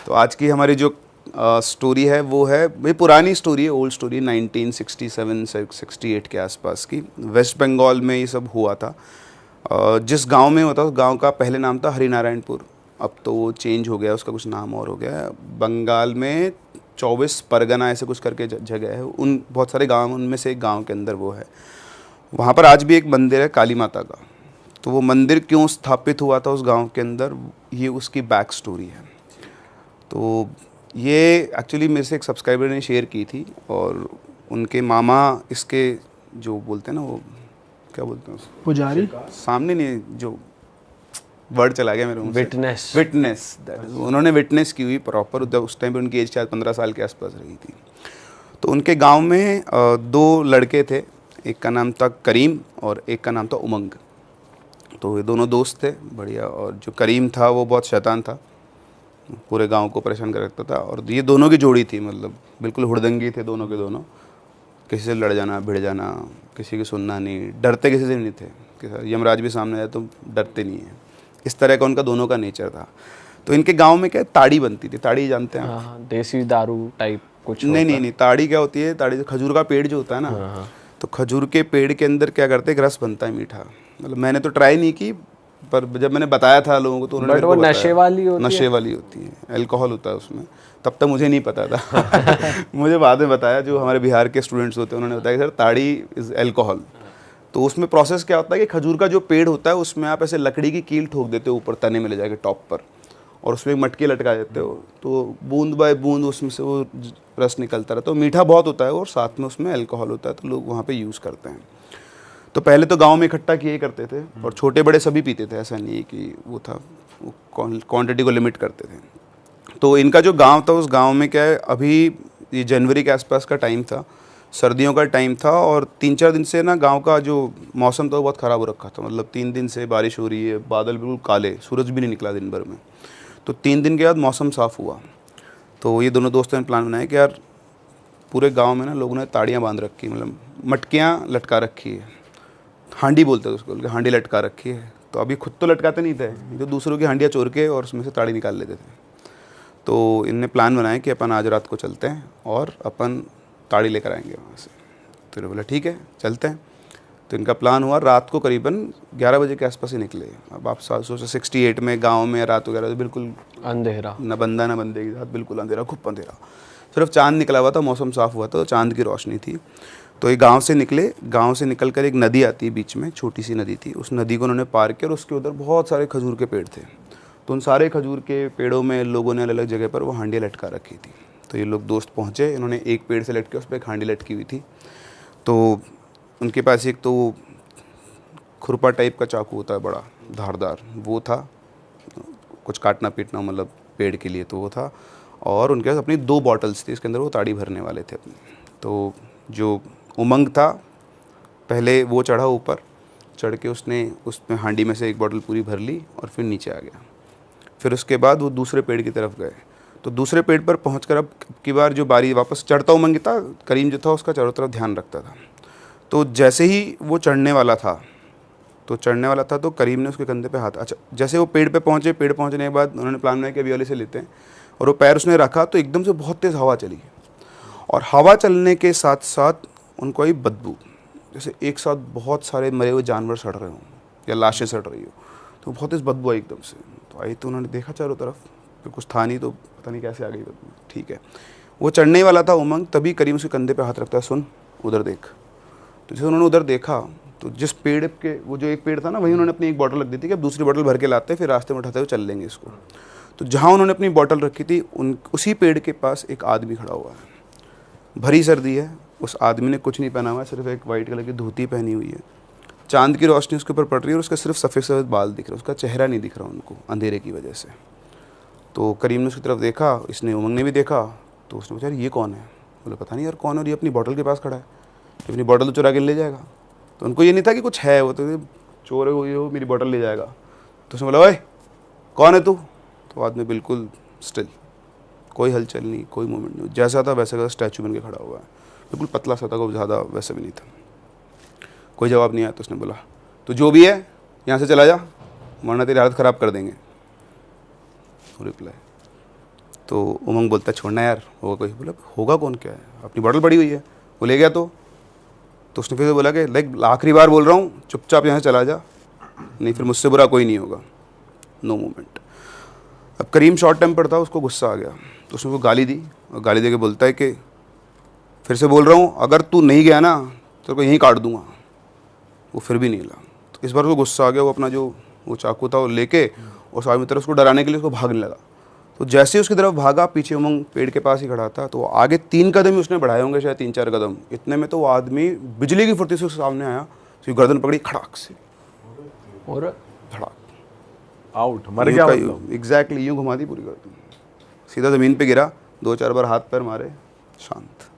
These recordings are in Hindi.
तो आज की हमारी जो स्टोरी है वो है भाई पुरानी स्टोरी है, ओल्ड स्टोरी 1967 से 68 के आसपास की। वेस्ट बंगाल में ये सब हुआ था। जिस गांव में होता उस गांव का पहले नाम था हरिनारायणपुर, अब तो वो चेंज हो गया, उसका कुछ नाम और हो गया है। बंगाल में 24 परगना ऐसे कुछ करके जगह है, उन बहुत सारे गांव, उनमें से एक गांव के अंदर वो है। वहाँ पर आज भी एक मंदिर है काली माता का। तो वो मंदिर क्यों स्थापित हुआ था उस गांव के अंदर, ये उसकी बैक स्टोरी है। तो ये एक्चुअली मेरे से एक सब्सक्राइबर ने शेयर की थी, और उनके मामा इसके जो बोलते हैं ना, वो क्या बोलते हैं उसको, पुजारी, सामने नहीं, जो वर्ड चला गया मेरे मुंह से, विटनेस। विटनेस, उन्होंने विटनेस की हुई प्रॉपर। जब उस टाइम पे उनकी एज शायद 15 साल के आसपास रही थी। तो उनके गांव में दो लड़के थे, एक का नाम था करीम और एक का नाम था उमंग। तो ये दोनों दोस्त थे बढ़िया, और जो करीम था वो बहुत शैतान था, पूरे गांव को परेशान कर रखता था। और ये दोनों की जोड़ी थी, मतलब बिल्कुल हुड़दंगी थे दोनों के दोनों, किसी से लड़ जाना, भिड़ जाना, किसी की सुनना नहीं, डरते किसी से नहीं थे कि यमराज भी सामने आए तो डरते नहीं है, इस तरह का उनका दोनों का नेचर था। तो इनके गांव में क्या ताड़ी बनती थी, ताड़ी जानते हैं आप? हाँ, देसी दारू टाइप कुछ नहीं नहीं नहीं, ताड़ी क्या होती है, ताड़ी खजूर का पेड़ जो होता है ना, हाँ। तो खजूर के पेड़ के अंदर क्या करते हैं, एक रस बनता है मीठा। मतलब मैंने तो ट्राई नहीं की, पर जब मैंने बताया था लोगों को तो उन्होंने बट वो नशे वाली होती है। नशे वाली होती है, अल्कोहल होता है उसमें। तब तक मुझे नहीं पता था मुझे बाद में बताया, जो हमारे बिहार के स्टूडेंट्स होते हैं उन्होंने बताया कि सर ताड़ी इज़ अल्कोहल। तो उसमें प्रोसेस क्या होता है कि खजूर का जो पेड़ होता है उसमें आप ऐसे लकड़ी की कील ठोक देते हो ऊपर, तने में ले जाके टॉप पर, और उसमें मटके लटका देते हो, तो बूंद बाय बूंद उसमें से वो रस निकलता रहता है। तो मीठा बहुत होता है और साथ में उसमें अल्कोहल होता है, तो लोग वहाँ पे यूज़ करते हैं। तो पहले तो गांव में इकट्ठा किए करते थे, और छोटे बड़े सभी पीते थे, ऐसा नहीं है कि वो था, वो क्वांटिटी को लिमिट करते थे। तो इनका जो गांव था, उस गांव में क्या है, अभी ये जनवरी के आसपास का टाइम था, सर्दियों का टाइम था, और 3-4 दिन से ना गांव का जो मौसम था वो बहुत ख़राब हो रखा था। मतलब 3 दिन से बारिश हो रही है, बादल बिल्कुल काले, सूरज भी नहीं निकला दिन भर में। तो 3 दिन के बाद मौसम साफ़ हुआ, तो ये दोनों दोस्तों ने प्लान बनाया कि यार पूरे गांव में ना लोगों ने ताड़ियाँ बांध रखी, मतलब मटकियाँ लटका रखी है, हांडी बोलते हैं उसको, हांडी लटका रखी है। तो अभी खुद तो लटकाते नहीं थे, जो दूसरों की हांडियाँ चोर के और उसमें से ताड़ी निकाल लेते थे। तो इनने प्लान बनाया कि अपन आज रात को चलते हैं और अपन ताड़ी लेकर आएंगे वहाँ से। तो इन्होंने बोला ठीक है चलते हैं। तो इनका प्लान हुआ, रात को करीबन 11 बजे के आसपास ही निकले। अब आप सोचो 68 में गाँव में रात वगैरह तो बिल्कुल अंधेरा, न बंदा न बंदे के साथ, बिल्कुल अंधेरा, खूब अंधेरा, सिर्फ चांद निकला हुआ था, मौसम साफ़ हुआ था तो चांद की रोशनी थी। तो ये गांव से निकले, गांव से निकलकर एक नदी आती है बीच में, छोटी सी नदी थी, उस नदी को उन्होंने पार किया, और उसके उधर बहुत सारे खजूर के पेड़ थे। तो उन सारे खजूर के पेड़ों में लोगों ने अलग अलग जगह पर वो हांडियाँ लटका रखी थी। तो ये लोग दोस्त पहुँचे, इन्होंने एक पेड़ से लटके, उस पर एक हांडी लटकी हुई थी। तो उनके पास एक तो खुरपा टाइप का चाकू होता है बड़ा धारदार, वो था, कुछ काटना पीटना मतलब पेड़ के लिए, तो वो था। और उनके पास अपनी 2 बॉटल्स थी, इसके अंदर वो ताड़ी भरने वाले थे अपनी। तो जो उमंग था, पहले वो चढ़ा ऊपर, चढ़ के उसने उसमें हांडी में से एक बॉटल पूरी भर ली और फिर नीचे आ गया। फिर उसके बाद वो दूसरे पेड़ की तरफ गए। तो दूसरे पेड़ पर पहुंचकर अब की बार जो बारी, वापस चढ़ता उमंग था, करीम जो था उसका चारों तरफ ध्यान रखता था। तो जैसे ही वो चढ़ने वाला था, तो करीम ने उसके कंधे पे हाथ, अच्छा जैसे वो पेड़ पे पहुंचे, पेड़ पहुंचने के बाद उन्होंने प्लान बनाया कि अभी वाले से लेते हैं, और वो पैर उसने रखा तो एकदम से बहुत तेज़ हवा चली, और हवा चलने के साथ साथ उनको आई बदबू, जैसे एक साथ बहुत सारे मरे हुए जानवर सड़ रहे हों या लाशें सड़ रही हो। तो बहुत तेज़ बदबू आई एकदम से। तो आई तो उन्होंने देखा चारों तरफ, फिर कुछ था नहीं, तो पता नहीं कैसे आ गई बदबू। ठीक है, वो चढ़ने ही वाला था उमंग, तभी करीम उसके कंधे पे हाथ रखता है, सुन उधर देख। तो जैसे उन्होंने उधर देखा, तो जिस पेड़ के, वो जो एक पेड़ था ना, वहीं उन्होंने अपनी एक बॉटल रख दी थी कि अब दूसरी बॉटल भर के लाते, फिर रास्ते में उठाते हुए चल लेंगे इसको। तो जहाँ उन्होंने अपनी बॉटल रखी थी, उसी पेड़ के पास एक आदमी खड़ा हुआ है। भरी सर्दी है, उस आदमी ने कुछ नहीं पहना हुआ है, सिर्फ एक वाइट कलर की धोती पहनी हुई है। चांद की रोशनी उसके ऊपर पड़ रही है, और उसका सिर्फ सफ़ेद सफ़ेद बाल दिख रहे हैं, उसका चेहरा नहीं दिख रहा उनको अंधेरे की वजह से। तो करीम ने उसकी तरफ देखा, इसने उमंग ने भी देखा। तो उसने पूछा ये कौन है? बोले पता नहीं यार कौन है, और ये अपनी बॉटल के पास खड़ा है, अपनी बॉटल तो चुरा के ले जाएगा। तो उनको ये नहीं था कि कुछ है, वो तो चोर है, वो ये हो मेरी बॉटल ले जाएगा। तो उसने बोला ओए कौन है तू? तो आदमी बिल्कुल स्टिल, कोई हलचल नहीं, कोई मूवमेंट नहीं, जैसा था वैसा का स्टैचू बन के खड़ा हुआ है, बिल्कुल पतला सा था, कोई ज़्यादा वैसा भी नहीं था। कोई जवाब नहीं आया। तो उसने बोला तो जो भी है यहाँ से चला जा, वरना तेरी हालत ख़राब कर देंगे। रिप्लाई। तो उमंग बोलता है छोड़ना यार, होगा कोई। बोला होगा कौन, क्या है, अपनी बॉटल पड़ी हुई है। वो ले गया तो उसने फिर बोला कि लाइक आखिरी बार बोल रहा हूँ, चुपचाप यहाँ से चला जा, नहीं फिर मुझसे बुरा कोई नहीं होगा, नो मूवमेंट। अब करीम शॉर्ट टेम्पर था, उसको गुस्सा आ गया, तो उसने उसको गाली दी, और गाली दे के बोलता है कि फिर से बोल रहा हूँ, अगर तू नहीं गया ना तो को यहीं काट दूंगा। वो फिर भी नहीं हिला। तो इस बार उसको गुस्सा आ गया, वो अपना जो वो चाकू था वो लेके उस आदमी की तरफ उसको डराने के लिए उसको भागने लगा। तो जैसे ही उसकी तरफ भागा, पीछे उमंग पेड़ के पास ही खड़ा था, तो आगे 3 कदम ही उसने बढ़ाए होंगे, शायद 3-4 कदम, इतने में तो वो आदमी बिजली की फुर्ती से उसके सामने आया, उसकी गर्दन पकड़ी खड़ाक से, और धड़ाक, आउट, मर गया मतलब। एग्जैक्टली यूँ घुमा दी पूरी गर्दन, सीधा ज़मीन पे गिरा, 2-4 बार हाथ पैर मारे, शांत।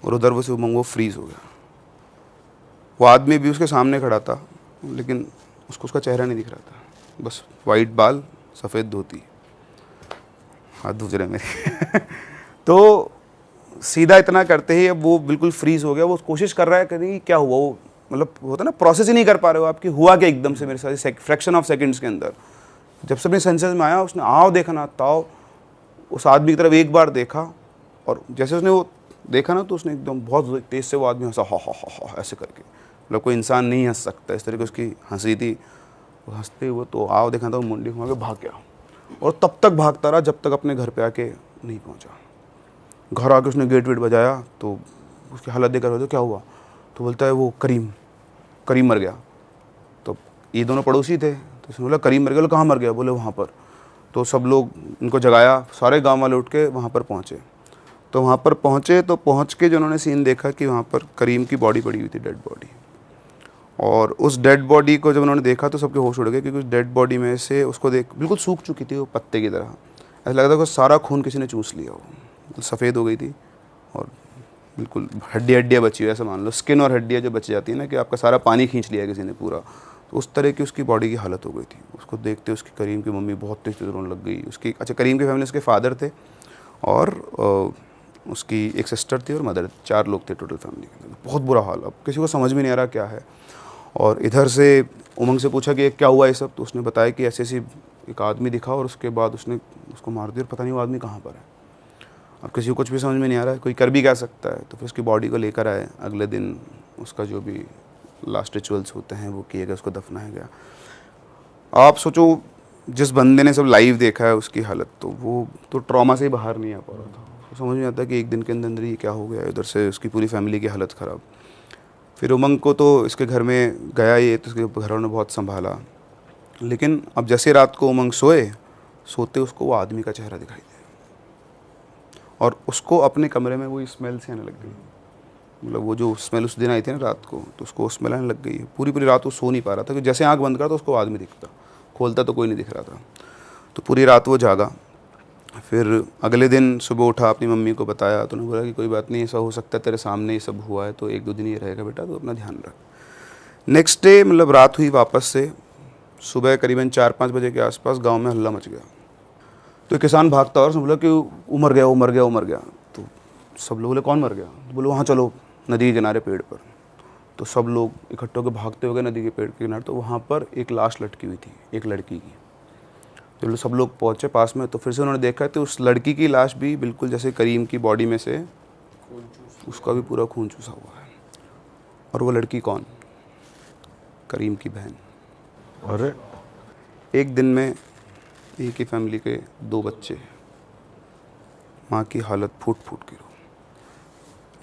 और उधर वो से उमंग वो फ्रीज हो गया। वो आदमी भी उसके सामने खड़ा था, लेकिन उसको उसका चेहरा नहीं दिख रहा था, बस वाइट बाल, सफ़ेद धोती, हाथ धुच रहे मेरे तो सीधा इतना करते ही अब वो बिल्कुल फ्रीज हो गया। वो कोशिश कर रहा है कि क्या हुआ, वो मतलब होता है ना, प्रोसेस ही नहीं कर पा रहे हो आपकी, हुआ क्या एकदम से मेरे साथ फ्रैक्शन ऑफ सेकंड्स के अंदर। जब से अपने सेंसेस में आया, उसने आओ देखा ना ताओ, उस आदमी की तरफ एक बार देखा, और जैसे उसने वो देखा ना, तो उसने एकदम बहुत तेज़ से वो आदमी हंसा, हा हा हा हा ऐसे करके, मतलब कोई इंसान नहीं हंस सकता इस तरह की उसकी हंसी थी। वो हंसते हुए तो आओ देखा था, वो मुंडी घुमा के भाग गया, और तब तक भागता रहा जब तक अपने घर पे आके नहीं पहुंचा। घर आके उसने गेट वेट बजाया, तो उसकी हालत देखकर तो क्या हुआ, तो बोलता है वो करीम मर गया। तो ये दोनों पड़ोसी थे, तो उसने बोला करीम मर गया। बोले कहाँ मर गया, बोले वहाँ पर। तो सब लोग उनको जगाया, सारे गांव वाले उठ के वहाँ पर पहुँचे। तो वहाँ पर पहुँचे, तो पहुँच के जो उन्होंने सीन देखा कि वहाँ पर करीम की बॉडी पड़ी हुई थी, डेड बॉडी। और उस डेड बॉडी को जब उन्होंने देखा तो सबके होश उड़ गए, क्योंकि उस डेड बॉडी में से उसको देख बिल्कुल सूख चुकी थी वो पत्ते की तरह, ऐसा लग रहा था कि सारा खून किसी ने चूस लिया, वो सफ़ेद हो गई थी, और बिल्कुल हड्डियाँ बची हुई, ऐसा मान लो स्किन और हड्डियाँ जो बच जाती है ना, कि आपका सारा पानी खींच लिया किसी ने पूरा, तो उस तरह की उसकी बॉडी की हालत हो गई थी। उसको देखते उसकी करीम की मम्मी बहुत तेज़ रोने लग गई। उसकी अच्छा, करीम की फैमिली, उसके फादर थे और उसकी एक सिस्टर थी और मदर, 4 लोग थे टोटल फैमिली के अंदर। बहुत बुरा हाल, अब किसी को समझ में नहीं आ रहा क्या है। और इधर से उमंग से पूछा कि क्या हुआ ये सब, तो उसने बताया कि ऐसे ऐसी एक आदमी दिखा, और उसके बाद उसने उसको मार दिया, और पता नहीं वो आदमी कहाँ पर है। अब किसी को कुछ भी समझ में नहीं आ रहा है, कोई कर भी क्या सकता है। तो फिर उसकी बॉडी को लेकर आए, अगले दिन उसका जो भी लास्ट रिचुअल्स होते हैं वो किए गए, उसको दफनाया गया। आप सोचो, जिस बंदे ने सब लाइव देखा है उसकी हालत, तो वो तो ट्रॉमा से ही बाहर नहीं आ पा रहा था। उसको समझ में आता है कि एक दिन के अंदर ये क्या हो गया। उधर से उसकी पूरी फैमिली की हालत ख़राब। फिर उमंग को तो इसके घर में गया ये, तो उसके घर ने बहुत संभाला, लेकिन अब जैसे रात को उमंग सोते उसको वो आदमी का चेहरा दिखाई दिया, और उसको अपने कमरे में वो स्मेल से आने लग गई। मतलब वो जो स्मेल उस दिन आई थी ना रात को, तो उसको स्मेल आने लग गई। पूरी रात वो सो नहीं पा रहा था, कि जैसे आंख बंद करा तो उसको आदमी दिखता, खोलता तो कोई नहीं दिख रहा था। तो पूरी रात वो जागा। फिर अगले दिन सुबह उठा, अपनी मम्मी को बताया, तो उन्होंने बोला कि कोई बात नहीं, ऐसा हो सकता है तेरे सामने ये सब हुआ है, तो 1-2 दिन ये रहेगा बेटा, तो अपना ध्यान रख। नेक्स्ट डे मतलब रात हुई वापस से, सुबह करीबन 4-5 बजे के आसपास गांव में हल्ला मच गया। तो किसान भागता और उसने बोला कि वो मर गया। तो सब लोग बोले कौन मर गया, तो बोले वहाँ चलो नदी के किनारे पेड़ पर। तो सब लोग इकट्ठे होकर भागते हो गए नदी के पेड़ के किनारे, तो वहाँ पर एक लाश लटकी हुई थी, एक लड़की की। तो सब लोग पहुँचे पास में, तो फिर से उन्होंने देखा तो उस लड़की की लाश भी बिल्कुल जैसे करीम की बॉडी में से उसका भी पूरा खून चूसा हुआ है। और वो लड़की कौन, करीम की बहन। अरे एक दिन में एक ही फैमिली के 2 बच्चे, माँ की हालत फूट के रो।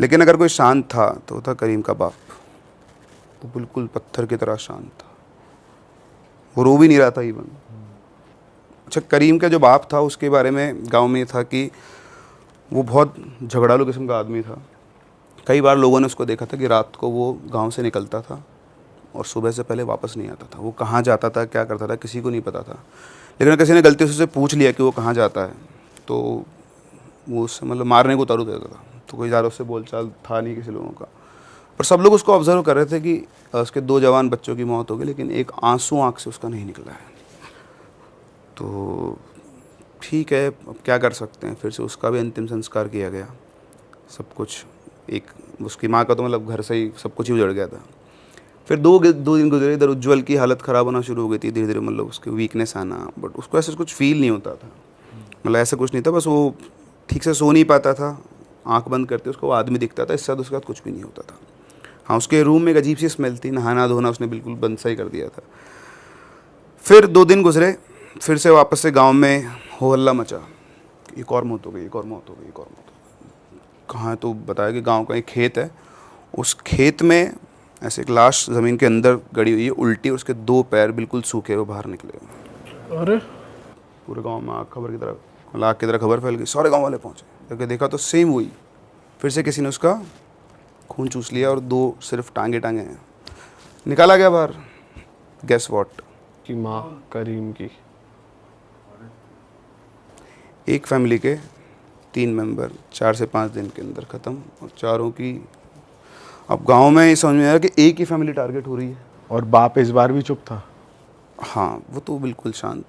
लेकिन अगर कोई शांत था तो था करीम का बाप। वो बिल्कुल पत्थर की तरह शांत था, वो रो भी नहीं रहा था इवन। अच्छा, करीम का जो बाप था उसके बारे में गांव में था कि वो बहुत झगड़ालू किस्म का आदमी था। कई बार लोगों ने उसको देखा था कि रात को वो गांव से निकलता था और सुबह से पहले वापस नहीं आता था। वो कहाँ जाता था, क्या करता था, किसी को नहीं पता था। लेकिन किसी ने गलती से उससे पूछ लिया कि वो कहाँ जाता है, तो वो उससे मतलब मारने को उतारू देता था। तो कोई ज़्यादा उससे बोलचाल था नहीं किसी लोगों का। पर सब लोग उसको ऑब्जर्व कर रहे थे कि उसके 2 जवान बच्चों की मौत हो गई, लेकिन एक आंसू आँख से उसका नहीं निकला है। तो ठीक है, अब क्या कर सकते हैं। फिर से उसका भी अंतिम संस्कार किया गया। सब कुछ एक उसकी माँ का तो मतलब घर से ही सब कुछ ही उजड़ गया था। फिर 2 दिन गुजरे, इधर उज्ज्वल की हालत ख़राब होना शुरू हो गई थी धीरे धीरे, मतलब उसकी वीकनेस आना, बट उसको ऐसा कुछ फील नहीं होता था। मतलब ऐसा कुछ नहीं था, बस वो ठीक से सो नहीं पाता था, आंख बंद करते उसको वो आदमी दिखता था, इससे ज़्यादा उसके साथ कुछ भी नहीं होता था। हाँ, उसके रूम में एक अजीब सी स्मेल थी, नहाना धोना उसने बिल्कुल बंद सा ही कर दिया था। फिर 2 दिन गुजरे, फिर से वापस से गांव में हो हल्ला मचा, एक और मौत हो गई, एक और मौत हो गई, एक और मौत हो गई। कहाँ? तो बताया कि गांव का एक खेत है, उस खेत में ऐसे एक लाश ज़मीन के अंदर गड़ी हुई है, उल्टी, उसके 2 पैर बिल्कुल सूखे हुए बाहर निकले। अरे पूरे गांव में आग खबर की तरह, मतलब आग की तरह खबर फैल गई, सारे गांव वाले पहुंचे, जाके देखा तो सेम वही, फिर से किसी ने उसका खून चूस लिया और 2 सिर्फ टांगे हैं। निकाला गया बाहर, गेस व्हाट, की माँ करीम की। एक फैमिली के 3 मेंबर 4 से 5 दिन के अंदर ख़त्म, और चारों की, अब गांव में ये समझ में आया कि एक ही फैमिली टारगेट हो रही है। और बाप इस बार भी चुप था? हाँ, वो तो बिल्कुल शांत,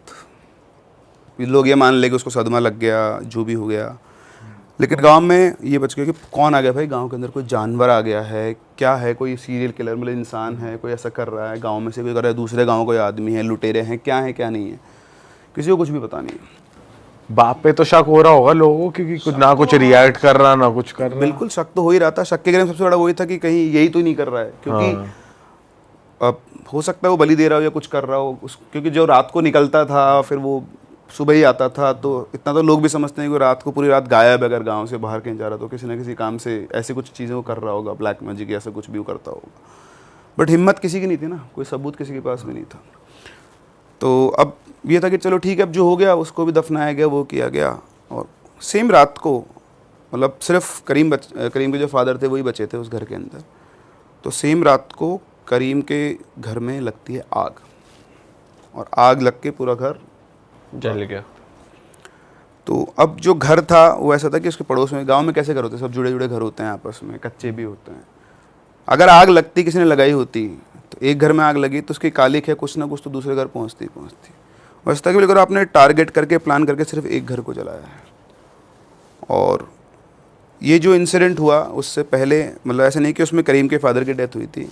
ये लोग ये मान ले कि उसको सदमा लग गया, जो भी हो गया, लेकिन गांव में ये बच गया कि कौन आ गया भाई गांव के अंदर, कोई जानवर आ गया है क्या, है कोई सीरियल किलर, मतलब इंसान है, कोई ऐसा कर रहा है गांव में से, कोई कर रहा है, दूसरे गांव कोई आदमी है, लुटेरे हैं, क्या है क्या नहीं है, किसी को कुछ भी पता नहीं है। बाप पे तो शक हो रहा होगा लोगों को, क्योंकि कुछ ना कुछ रिएक्ट कर रहा ना कुछ कर रहा। बिल्कुल शक तो हो ही रहा था, शक के घर में सबसे बड़ा वही था कि कहीं यही तो नहीं कर रहा है, क्योंकि अब हो सकता है वो बलि दे रहा हो या कुछ कर रहा हो क्योंकि जो रात को निकलता था फिर वो सुबह ही आता था, तो इतना तो लोग भी समझते हैं कि रात को पूरी रात गायब है, अगर गांव से बाहर कहीं जा रहा तो किसी ना किसी काम से ऐसी कुछ चीज़ें वो कर रहा होगा, ब्लैक मैजिक ऐसा कुछ भी वो करता होगा, बट हिम्मत किसी की नहीं थी ना, कोई सबूत किसी के पास भी नहीं था। तो अब ये था कि चलो ठीक है, अब जो हो गया उसको भी दफनाया गया, वो किया गया, और सेम रात को, मतलब सिर्फ करीम के जो फादर थे वही बचे थे उस घर के अंदर, तो सेम रात को करीम के घर में लगती है आग, और आग लग के पूरा घर जल गया। तो अब जो घर था वो ऐसा था कि उसके पड़ोस में, गांव में कैसे घर होते हैं, सब जुड़े जुड़े घर होते हैं आपस में, कच्चे भी होते हैं, अगर आग लगती, किसी ने लगाई होती, तो एक घर में आग लगी तो उसकी कालिक है कुछ ना कुछ तो दूसरे घर पहुंचती वैसे था कि अगर आपने टारगेट करके प्लान करके सिर्फ एक घर को जलाया है। और ये जो इंसिडेंट हुआ उससे पहले, मतलब ऐसे नहीं कि उसमें करीम के फादर की डेथ हुई थी,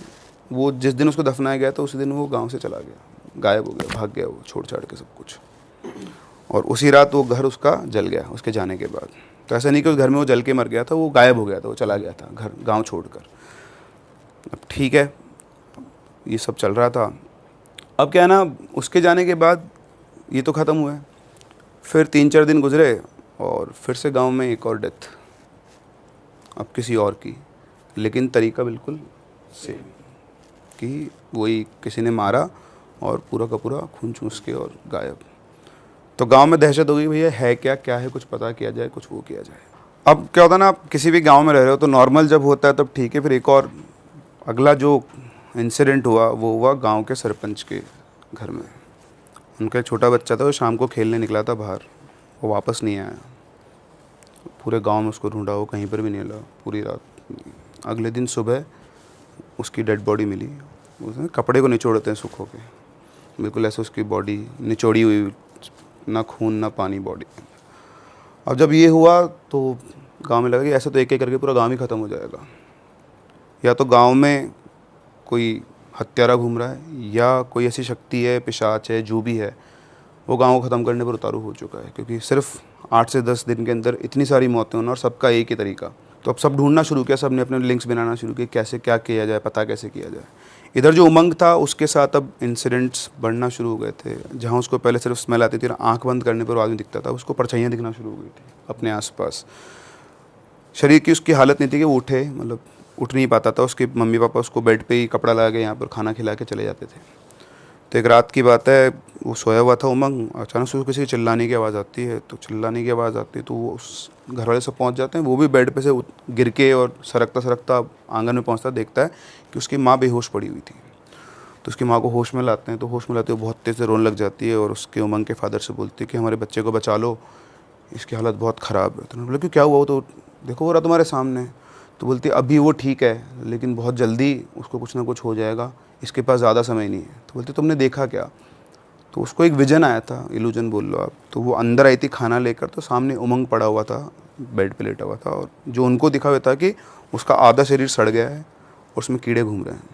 वो जिस दिन उसको दफनाया गया था उसी दिन वो गांव से चला गया, गायब हो गया, भाग गया वो, छोड़ छाड़ के सब कुछ, और उसी रात वो घर उसका जल गया उसके जाने के बाद। तो ऐसा नहीं कि उस घर में वो जल के मर गया था, वो गायब हो गया था, वो चला गया था घर, गांव छोड़कर। अब ठीक है, ये सब चल रहा था। अब क्या है ना, उसके जाने के बाद ये तो ख़त्म हुआ है, फिर 3-4 दिन गुजरे और फिर से गांव में एक और डेथ, अब किसी और की, लेकिन तरीका बिल्कुल सेम, कि वही किसी ने मारा और पूरा का पूरा खून चूस के और गायब। तो गांव में दहशत हो गई, भैया है क्या है, कुछ पता किया जाए, कुछ वो किया जाए। अब क्या होता है ना, आप किसी भी गांव में रह रहे हो तो नॉर्मल जब होता है तब ठीक है, फिर एक और अगला जो इंसिडेंट हुआ वो हुआ गांव के सरपंच के घर में। उनका एक छोटा बच्चा था, वो शाम को खेलने निकला था बाहर, वो वापस नहीं आया, पूरे गांव में उसको ढूंढा, वो कहीं पर भी नहीं मिला पूरी रात। अगले दिन सुबह उसकी डेड बॉडी मिली, उसने कपड़े को निचोड़ते हैं सुख होके, बिल्कुल ऐसे उसकी बॉडी निचोड़ी हुई, ना खून ना पानी बॉडी। अब जब ये हुआ तो गांव में लगा कि ऐसे तो एक एक करके पूरा गांव ही ख़त्म हो जाएगा, या तो गांव में कोई हत्यारा घूम रहा है, या कोई ऐसी शक्ति है, पिशाच है, जो भी है, वो गांव को ख़त्म करने पर उतारू हो चुका है, क्योंकि सिर्फ 8 से 10 दिन के अंदर इतनी सारी मौतें होना और सबका एक ही तरीका। तो अब सब ढूंढना शुरू किया, सब ने अपने लिंक्स बनाना शुरू किए, कैसे क्या किया जाए, पता कैसे किया जाए। इधर जो उमंग था उसके साथ अब इंसिडेंट्स बढ़ना शुरू हो गए थे, जहाँ उसको पहले सिर्फ स्मेल आती थी, आँख बंद करने पर वो आदमी दिखता था, उसको परछाइयाँ दिखना शुरू हो गई थी अपने आसपास। शरीर की उसकी हालत नहीं थी कि वो उठे, मतलब उठ नहीं पाता था, उसके मम्मी पापा उसको बेड पे ही कपड़ा लगा के यहाँ पर खाना खिला के चले जाते थे। तो एक रात की बात है, वो सोया हुआ था उमंग, अचानक से किसी की चिल्लाने की आवाज़ आती है, तो चिल्लाने की आवाज़ आती है तो वो उस घर वाले सब पहुँच जाते हैं, वो भी बेड पे से गिर के और सरकता आंगन में पहुँचता देखता है कि उसकी माँ बेहोश पड़ी हुई थी। तो उसकी माँ को होश में लाते हैं, तो होश में लाते हुए बहुत तेज़ से रोने लग जाती है, और उसके उमंग के फादर से बोलती है कि हमारे बच्चे को बचा लो, इसकी हालत बहुत ख़राब है। तो उन्होंने बोला कि क्या हुआ, वो तो देखो हो रहा तुम्हारे सामने। तो बोलती है अभी वो ठीक है, लेकिन बहुत जल्दी उसको कुछ ना कुछ हो जाएगा, इसके पास ज़्यादा समय नहीं है। तो बोलती तुमने देखा क्या? तो उसको एक विजन आया था, इल्यूजन बोल लो आप। तो वो अंदर आई थी खाना लेकर, तो सामने उमंग पड़ा हुआ था, बेड पे लेटा हुआ था, और जो उनको दिखा हुआ था कि उसका आधा शरीर सड़ गया है और उसमें कीड़े घूम रहे हैं।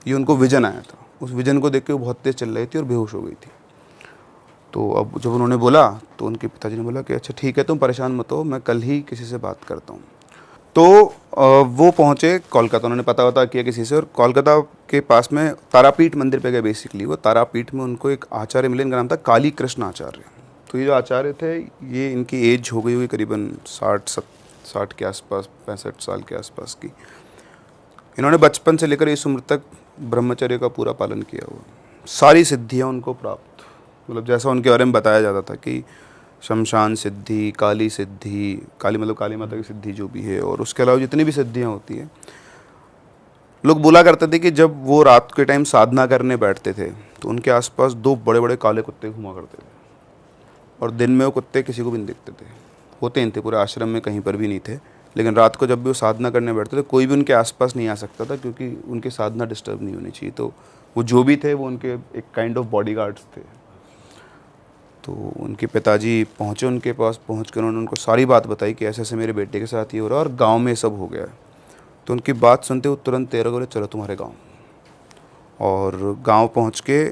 ये उनको विजन आया था। उस विजन को देख के वो बहुत तेज़ चल रही थी और बेहोश हो गई थी। तो अब जब उन्होंने बोला तो उनके पिताजी ने बोला कि अच्छा ठीक है, तुम परेशान मत हो, मैं कल ही किसी से बात करता हूँ। तो वो पहुँचे कोलकाता, उन्होंने पता वता किया किसी से, और कोलकाता के पास में तारापीठ मंदिर पे गए। बेसिकली वो तारापीठ में उनको एक आचार्य मिले, इनका नाम था काली कृष्ण आचार्य। तो ये जो आचार्य थे, ये इनकी एज हो गई हुई करीबन 60 के आसपास, 65 साल के आसपास की। इन्होंने बचपन से लेकर इस उम्र तक ब्रह्मचर्य का पूरा पालन किया हुआ, सारी सिद्धियाँ उनको प्राप्त, मतलब जैसा उनके बारे में बताया जाता था कि शमशान सिद्धि, काली सिद्धि, काली मतलब काली माता की सिद्धि जो भी है, और उसके अलावा जितनी भी सिद्धियाँ होती हैं, लोग बोला करते थे कि जब वो रात के टाइम साधना करने बैठते थे तो उनके आसपास 2 बड़े बड़े काले कुत्ते घुमा करते थे, और दिन में वो कुत्ते किसी को भी नहीं दिखते थे, होते नहीं थे पूरे आश्रम में, कहीं पर भी नहीं थे। लेकिन रात को जब भी वो साधना करने बैठते थे, कोई भी उनके आसपास नहीं आ सकता था, क्योंकि उनकी साधना डिस्टर्ब नहीं होनी चाहिए। तो वो जो भी थे वो उनके एक काइंड ऑफ बॉडीगार्ड्स थे। तो उनके पिताजी पहुँचे उनके पास, पहुँच कर उन्होंने उनको सारी बात बताई कि ऐसे ऐसे मेरे बेटे के साथ ये हो रहा है और गाँव में सब हो गया है। तो उनकी बात सुनते वो तुरंत तैयार हो गए, चलो तुम्हारे गाँव। और गांव पहुंच के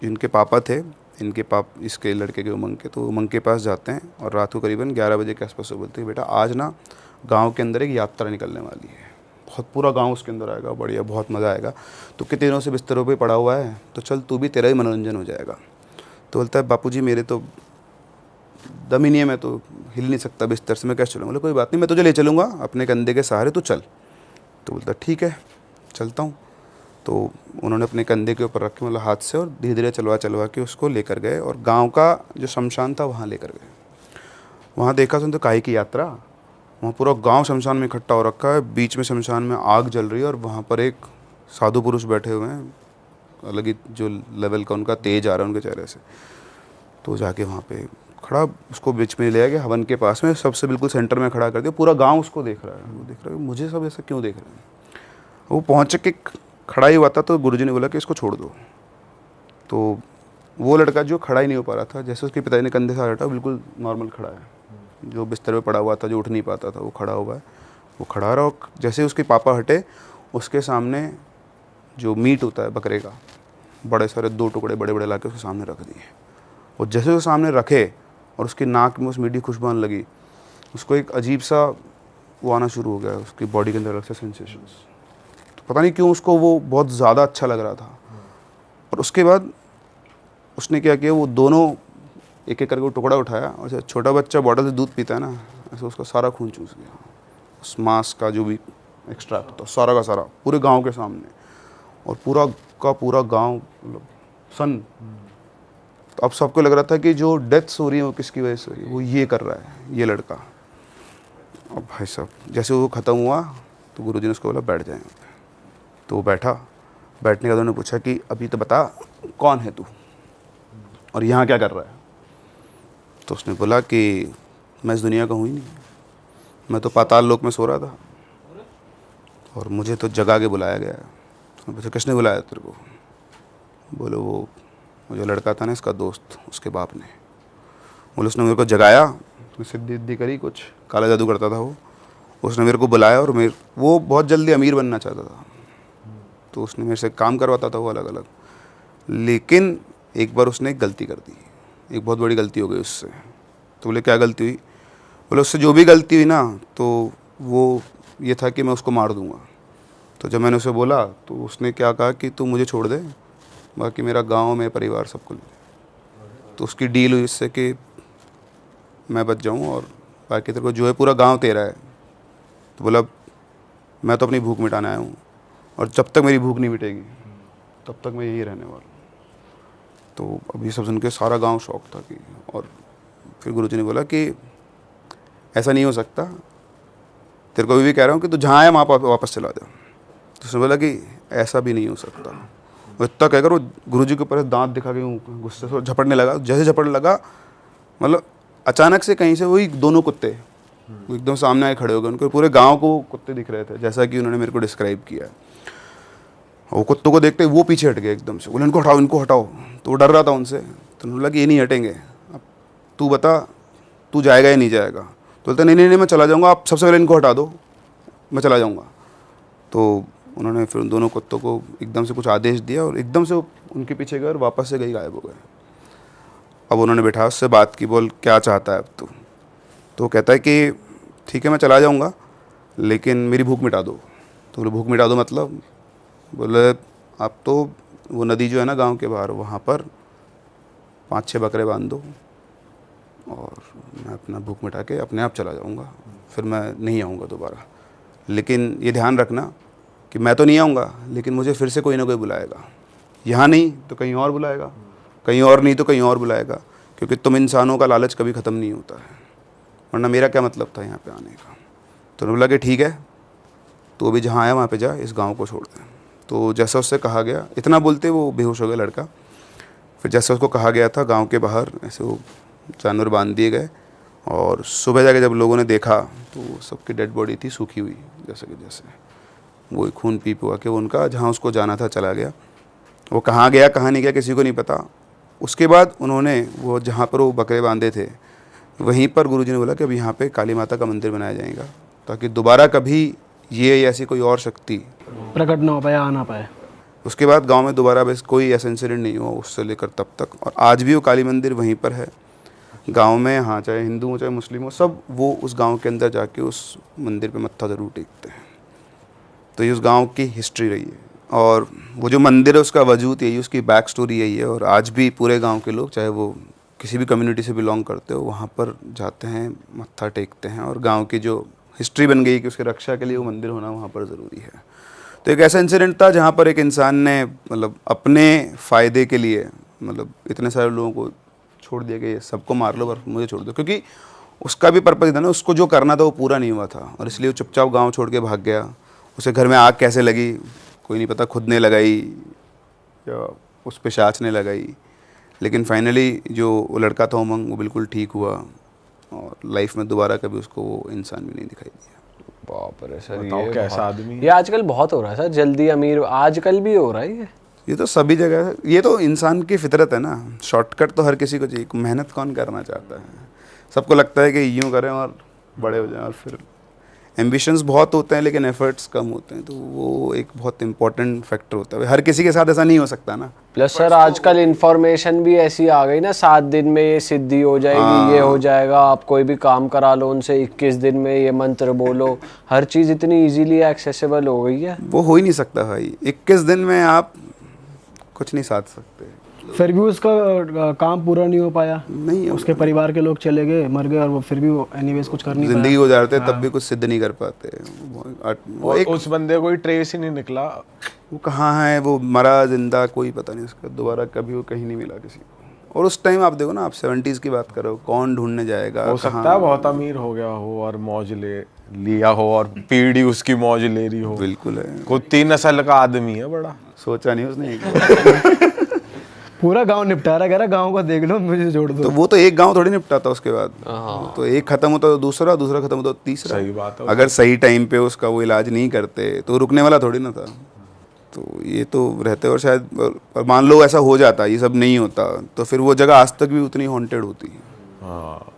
जिनके पापा थे, इसके लड़के के उमंग के, तो उमंग के पास जाते हैं और रात को करीबन 11 बजे के आसपास वो बोलते हैं बेटा आज ना गांव के अंदर एक यात्रा निकलने वाली है, बहुत पूरा गांव उसके अंदर आएगा, बढ़िया बहुत मज़ा आएगा, तो कितने दिनों से बिस्तरों पे पड़ा हुआ है, तो चल तू भी, तेरा ही मनोरंजन हो जाएगा। तो बोलता है बापूजी मेरे तो दम ही नहीं है, मैं तो हिल नहीं सकता बिस्तर से, मैं कैसे चलूँगा? बोले कोई बात नहीं, मैं तुझे ले चलूँगा अपने कंधे के सहारे, तो चल। तो बोलता ठीक है चलता हूँ। तो उन्होंने अपने कंधे के ऊपर रखे, मतलब हाथ से, और धीरे धीरे चलवा के उसको लेकर गए और गांव का जो शमशान था वहाँ लेकर गए। वहाँ देखा सुन तो काहे की यात्रा, वहाँ पूरा गांव शमशान में इकट्ठा हो रखा है, बीच में शमशान में आग जल रही है और वहाँ पर एक साधु पुरुष बैठे हुए हैं, अलग ही जो लेवल का उनका तेज आ रहा है उनके चेहरे से। तो जाके वहाँ पे खड़ा, उसको बीच में ले गया, हवन के पास में सबसे बिल्कुल सेंटर में खड़ा कर दिया। पूरा गाँव उसको देख रहा है, वो देख रहा है मुझे सब ऐसा क्यों देख रहे हैं। वो पहुँच के खड़ा ही हुआ था तो गुरुजी ने बोला कि इसको छोड़ दो। तो वो लड़का जो खड़ा ही नहीं हो पा रहा था, जैसे उसके पिताजी ने कंधे से हटा, बिल्कुल नॉर्मल खड़ा है। जो बिस्तर पे पड़ा हुआ था, जो उठ नहीं पाता था, वो खड़ा हुआ है। वो खड़ा रहा, और जैसे उसके पापा हटे, उसके सामने जो मीट होता है बकरे का, बड़े सारे 2 टुकड़े बड़े बड़े ला के उसके सामने रख दिए। और जैसे वो सामने रखे और उसकी नाक में उस मीट की खुशबू आने लगी, उसको एक अजीब सा वो आना शुरू हो गया, उसकी बॉडी के अंदर अलग से सेंसेशंस। पता नहीं क्यों उसको वो बहुत ज़्यादा अच्छा लग रहा था। और उसके बाद उसने क्या किया, वो दोनों एक एक करके वो टुकड़ा उठाया, और जैसे छोटा बच्चा बॉटल से दूध पीता है ना, ऐसे उसका सारा खून चूस गया, उस मांस का जो भी एक्सट्रैक्ट था सारा का सारा पूरे गांव के सामने। और पूरा का पूरा गांव मतलब सन। तो अब सबको लग रहा था कि जो डेथ्स हो रही है वो किसकी वजह से हो रही है, वो ये कर रहा है, ये लड़का। अब भाई साहब जैसे वो ख़त्म हुआ तो गुरुजी ने उसको बोला बैठ जाए। तो वो बैठा, बैठने के बाद उन्होंने पूछा कि अभी तो बता कौन है तू और यहाँ क्या कर रहा है। तो उसने बोला कि मैं इस दुनिया का हूँ ही नहीं, मैं तो पाताल लोक में सो रहा था और मुझे तो जगा के बुलाया गया है। उसने पूछा किसने बुलाया तेरे को? बोले वो जो लड़का था ना, इसका दोस्त, उसके बाप ने। बोले उसने मेरे को जगाया, सिद्धि करी, कुछ काला जादू करता था वो, उसने मेरे को बुलाया और वो बहुत जल्दी अमीर बनना चाहता था, तो उसने मेरे से काम करवाता था वो अलग अलग। लेकिन एक बार उसने एक गलती कर दी, एक बहुत बड़ी गलती हो गई उससे। तो बोले क्या गलती हुई? बोले उससे जो भी गलती हुई ना, तो वो ये था कि मैं उसको मार दूंगा। तो जब मैंने उसे बोला तो उसने क्या कहा कि तू मुझे छोड़ दे, बाकी मेरा गांव में परिवार सबको ले। तो उसकी डील हुई इससे कि मैं बच जाऊं और बाकी तेरे को जो है पूरा गांव तेरा है। तो बोला मैं तो अपनी भूख मिटाने आया हूँ, और जब तक मेरी भूख नहीं मिटेगी तब तक मैं यही रहने वाला। तो अभी सब सुन के सारा गांव शौक था कि, और फिर गुरुजी ने बोला कि ऐसा नहीं हो सकता, तेरे को भी कह रहा हूँ कि तू जहाँ आया वहाँ वापस चला जा। तो उसने बोला कि ऐसा भी नहीं हो सकता। वो इतना कहकर वो गुरुजी के ऊपर दांत दिखा के गुस्से से झपटने लगा। जैसे झपटने लगा, मतलब अचानक से कहीं से वही दोनों कुत्ते वो एकदम सामने आए खड़े हो गए। उनको पूरे गांव को कुत्ते दिख रहे थे, जैसा कि उन्होंने मेरे को डिस्क्राइब किया। वो कुत्तों को देखते वो पीछे हट गए एकदम से, बोले इनको हटाओ इनको हटाओ। तो वो डर रहा था उनसे, तो उन्होंने बोला कि ये नहीं हटेंगे, अब तू बता तू जाएगा या नहीं जाएगा। तो बोलते नहीं नहीं नहीं मैं चला जाऊँगा, आप सबसे पहले इनको हटा दो, मैं चला जाऊँगा। तो उन्होंने फिर उन दोनों कुत्तों को एकदम से कुछ आदेश दिया और एकदम से उनके पीछे गए और वापस से गई गायब हो गए। अब उन्होंने बैठा उससे बात की, बोल क्या चाहता है अब तू? तो कहता है कि ठीक है मैं चला जाऊँगा लेकिन मेरी भूख मिटा दो। तो बोले भूख मिटा दो मतलब? बोले आप तो वो नदी जो है ना गांव के बाहर, वहाँ पर 5-6 बकरे बांध दो और मैं अपना भूख मिटा के अपने आप चला जाऊँगा, फिर मैं नहीं आऊँगा दोबारा। लेकिन ये ध्यान रखना कि मैं तो नहीं आऊँगा लेकिन मुझे फिर से कोई ना कोई बुलाएगा, यहाँ नहीं तो कहीं और बुलाएगा, कहीं और नहीं तो कहीं और बुलाएगा, क्योंकि तुम इंसानों का लालच कभी ख़त्म नहीं होता है, वरना मेरा क्या मतलब था यहाँ पे आने का। तो उन्होंने बोला कि ठीक है तो अभी जहाँ आया वहाँ पे जा, इस गांव को छोड़ दे। तो जैसा उससे कहा गया, इतना बोलते वो बेहोश हो गया लड़का। फिर जैसे उसको कहा गया था गांव के बाहर ऐसे वो जानवर बांध दिए गए और सुबह जाके जब लोगों ने देखा तो सबकी डेड बॉडी थी सूखी हुई, जैसे कि जैसे वो खून पी पुआ के वो उनका जहाँ उसको जाना था चला गया। वो कहाँ गया कहाँ नहीं गया किसी को नहीं पता। उसके बाद उन्होंने वो जहाँ पर वो बकरे बांधे थे वहीं पर गुरुजी ने बोला कि अब यहाँ पे काली माता का मंदिर बनाया जाएगा ताकि दोबारा कभी ये या ऐसी कोई और शक्ति प्रकट ना हो पाए, आ ना पाए। उसके बाद गांव में दोबारा बस कोई ऐसा इंसिडेंट नहीं हुआ उससे लेकर तब तक। और आज भी वो काली मंदिर वहीं पर है गांव में। हाँ, चाहे हिंदू हो चाहे मुस्लिम हो, सब वो उस गांव के अंदर जाके उस मंदिर पे मत्था ज़रूर टेकते हैं। तो ये उस गांव की हिस्ट्री रही है और वो जो मंदिर है उसका वजूद यही, उसकी बैक स्टोरी यही है। और आज भी पूरे गाँव के लोग, चाहे वो किसी भी कम्युनिटी से बिलोंग करते हो, वहाँ पर जाते हैं, मत्था टेकते हैं। और गाँव की जो हिस्ट्री बन गई कि उसकी रक्षा के लिए वो मंदिर होना वहाँ पर ज़रूरी है। तो एक ऐसा इंसिडेंट था जहाँ पर एक इंसान ने मतलब अपने फ़ायदे के लिए मतलब इतने सारे लोगों को छोड़ दिया कि ये सबको मार लो पर मुझे छोड़ दो, क्योंकि उसका भी पर्पज़ था ना, उसको जो करना था वो पूरा नहीं हुआ था और इसलिए वो चुपचाप गांव छोड़ के भाग गया। उसे घर में आग कैसे लगी कोई नहीं पता, खुद ने लगाई या उस पे शाच ने लगाई, लेकिन फाइनली जो वो लड़का था उमंग वो बिल्कुल ठीक हुआ और लाइफ में दोबारा कभी उसको वो इंसान भी नहीं दिखाई दिया। बाप रे सर, बताओ ये कैसा बहुत- आदमी है। ये आजकल बहुत हो रहा है सर, जल्दी अमीर आजकल भी हो रहा है ये तो सभी जगह है, ये तो इंसान की फितरत है ना। शॉर्टकट तो हर किसी को चाहिए, मेहनत कौन करना चाहता है? सबको लगता है कि यूँ करें और बड़े हो जाएं, और फिर एम्बिशंस बहुत होते हैं लेकिन एफर्ट्स कम होते हैं। तो वो एक बहुत इंपॉर्टेंट फैक्टर होता है। हर किसी के साथ ऐसा नहीं हो सकता ना। प्लस सर आजकल इंफॉर्मेशन भी ऐसी आ गई ना, 7 दिन में ये सिद्धि हो जाएगी, ये हो जाएगा, आप कोई भी काम करा लो उनसे, 21 दिन में ये मंत्र बोलो, हर चीज़ इतनी इजीली एक्सेसिबल हो गई है। वो हो ही नहीं सकता भाई, 21 दिन में आप कुछ नहीं साध सकते। फिर भी उसका काम पूरा नहीं हो पाया, नहीं हो- उसके परिवार के लोग चले गए, मर गए, और वो फिर भी वो एनीवेज कुछ कर नहीं पाया। जिंदगी गुजारते तब भी कुछ सिद्ध नहीं कर पाते। वो और एक उस बंदे कोई ट्रेस ही नहीं निकला। वो कहाँ है, वो मरा जिंदा कोई पता नहीं उसका, दोबारा कभी वो कहीं नहीं मिला किसी को। और उस टाइम आप देखो ना, आप 70s की बात करो, कौन ढूंढने जाएगा? हो सकता है बहुत अमीर हो गया हो और मौज ले लिया हो और पीढ़ी उसकी मौज ले रही हो। बिल्कुल है, कुत्ती नस्ल का आदमी है बड़ा। सोचा नहीं उसने एक बार। पूरा गांव निपटारा, कह रहा गांव को देख लो, मुझे जोड़ दो। तो वो तो एक गांव थोड़ी निपटाता उसके बाद। तो एक खत्म होता तो दूसरा, दूसरा खत्म होता तो तीसरा। सही बात है। अगर सही टाइम पे उसका वो इलाज नहीं करते तो रुकने वाला थोड़ी ना था। तो ये तो रहते, और शायद और मान लो ऐसा हो जाता, ये सब नहीं होता, तो फिर वो जगह आज तक भी उतनी हॉन्टेड होती। हाँ